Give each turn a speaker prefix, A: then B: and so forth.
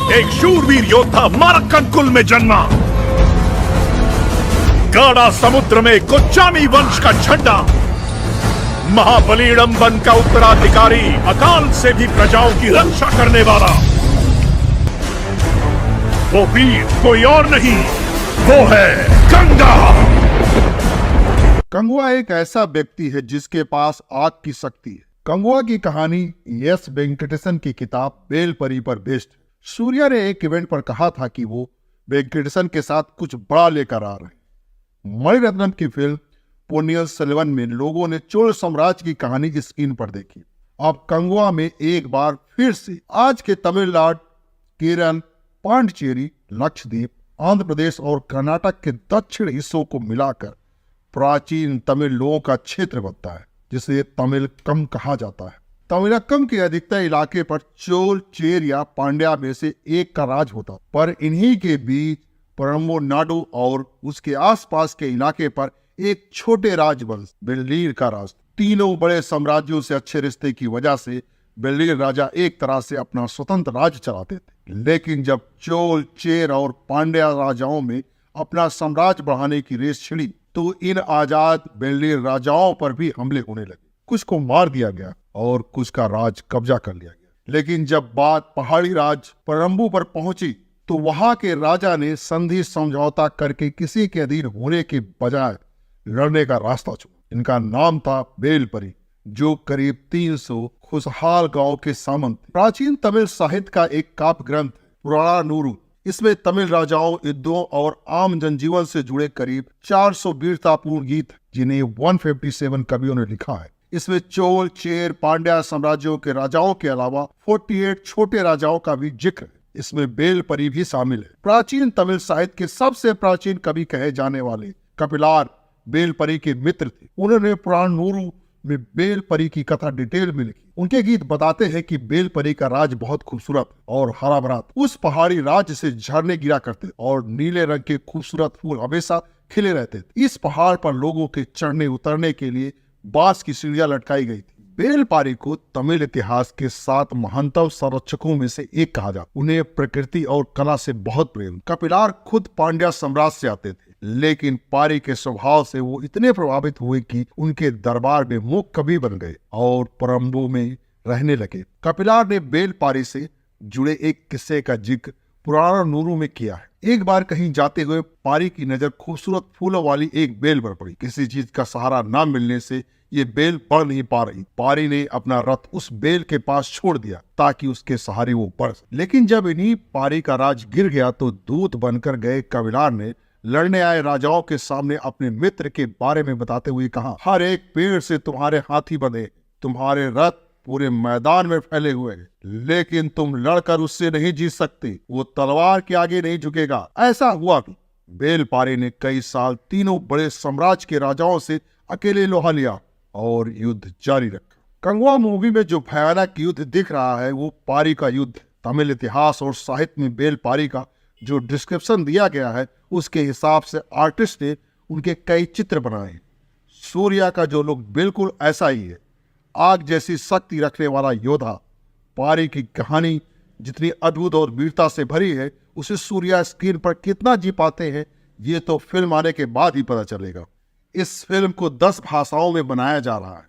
A: एक शूरवीर योद्धा मारक्कन कुल में जन्मा। गाढ़ा समुद्र में कोच्चामी वंश का झंडा, महाबलीडंबन का उत्तराधिकारी, अकाल से भी प्रजाओं की रक्षा करने वाला वो वीर कोई और नहीं, वो है गंगा।
B: कंगुआ एक ऐसा व्यक्ति है जिसके पास आग की शक्ति है। कंगुआ की कहानी एस वेंकटेशन की किताब बेलपरी पर बेस्ड है। सूर्या ने एक इवेंट पर कहा था कि वो वेंकटेशन के साथ कुछ बड़ा लेकर आ रहे हैं। मणिरत्नम की फिल्म पोन्नियन सेल्वन में लोगों ने चोल साम्राज्य की कहानी की स्क्रीन पर देखी। अब कंगुआ में एक बार फिर से आज के तमिलनाडु, केरल, पांडिचेरी, लक्षद्वीप, आंध्र प्रदेश और कर्नाटक के दक्षिण हिस्सों को मिलाकर प्राचीन तमिल लोगों का क्षेत्र बनता है, जिसे तमिलकम कहा जाता है। तमिलकम के अधिकतर इलाके पर चोल, चेर या पांड्या में से एक का राज होता, पर इन्हीं के बीच परम्बोनाडु और उसके आसपास के इलाके पर एक छोटे राजवंश वेल्लीर का राज। तीनों बड़े साम्राज्यों से अच्छे रिश्ते की वजह से वेल्लीर राजा एक तरह से अपना स्वतंत्र राज्य चलाते थे। लेकिन जब चोल, चेर और पांड्या राजाओं में अपना साम्राज्य बढ़ाने की रेस छिड़ी तो इन आजाद वेल्लीर राजाओं पर भी हमले होने लगे। कुछ को मार दिया गया और कुछ का राज कब्जा कर लिया गया। लेकिन जब बात पहाड़ी राज परम्बू पर पहुंची तो वहां के राजा ने संधि समझौता करके किसी के अधीन होने के बजाय लड़ने का रास्ता चुना। इनका नाम था बेलपरी, जो करीब 300 खुशहाल गांव के सामंत थे। प्राचीन तमिल साहित्य का एक काव्य ग्रंथ पुराणानुरु। इसमें तमिल राजाओं, युद्धों और आम जनजीवन से जुड़े करीब 400 वीरतापूर्ण गीत, जिन्हें 157 कवियों ने लिखा है। इसमें चोल, चेर, पांड्या साम्राज्यों के राजाओं के अलावा 48 छोटे राजाओं का भी जिक्र है। इसमें बेलपरी भी शामिल है। प्राचीन तमिल साहित्य के सबसे प्राचीन कवि कहे जाने वाले कपिलार बेलपरी के मित्र थे। उन्होंने पुराणानुरु में बेलपरी की कथा डिटेल में लिखी। उनके गीत बताते हैं कि बेलपरी का राज बहुत खूबसूरत और हरा भरा था। उस पहाड़ी राज्य से झरने गिरा करते और नीले रंग के खूबसूरत फूल हमेशा खिले रहते थे। इस पहाड़ पर लोगों के चढ़ने उतरने के लिए बांस की सीढ़ियां लटकाई गई थी। बेलपारी को तमिल इतिहास के 7 महानतम संरक्षकों में से एक कहा जाता। उन्हें प्रकृति और कला से बहुत प्रेम। कपिलार खुद पांड्या साम्राज्य से आते थे, लेकिन पारी के स्वभाव से वो इतने प्रभावित हुए कि उनके दरबार में मुख्य कवि बन गए और परम्बू में रहने लगे। कपिलार ने बेलपारी से जुड़े एक किस्से का जिक्र पुराणानुरु में किया है। एक बार कहीं जाते हुए पारी की नजर खूबसूरत फूलों वाली एक बेल पर पड़ी। किसी चीज का सहारा न मिलने से ये बेल बढ़ नहीं पा रही। पारी ने अपना रथ उस बेल के पास छोड़ दिया ताकि उसके सहारे वो बढ़ सके। लेकिन जब इन्हीं पारी का राज गिर गया तो दूत बनकर गए कपिलार ने लड़ने आए राजाओं के सामने अपने मित्र के बारे में बताते हुए कहा, हर एक पेड़ से तुम्हारे हाथी बंधे, तुम्हारे रथ पूरे मैदान में फैले हुए हैं, लेकिन तुम लड़कर उससे नहीं जीत सकते। वो तलवार के आगे नहीं झुकेगा। ऐसा हुआ भी। बेलपारी ने कई साल तीनों बड़े साम्राज्य के राजाओं से अकेले लोहा लिया और युद्ध जारी रखा। कंगुआ मूवी में जो भयानक युद्ध दिख रहा है वो पारी का युद्ध। तमिल इतिहास और साहित्य में बेलपारी का जो डिस्क्रिप्शन दिया गया है उसके हिसाब से आर्टिस्ट ने उनके कई चित्र बनाए हैं। सूर्या का जो लुक बिल्कुल ऐसा ही है, आग जैसी शक्ति रखने वाला योद्धा। पारी की कहानी जितनी अद्भुत और वीरता से भरी है, उसे सूर्या स्क्रीन पर कितना जी पाते हैं ये तो फिल्म आने के बाद ही पता चलेगा। इस फिल्म को 10 भाषाओं में बनाया जा रहा है।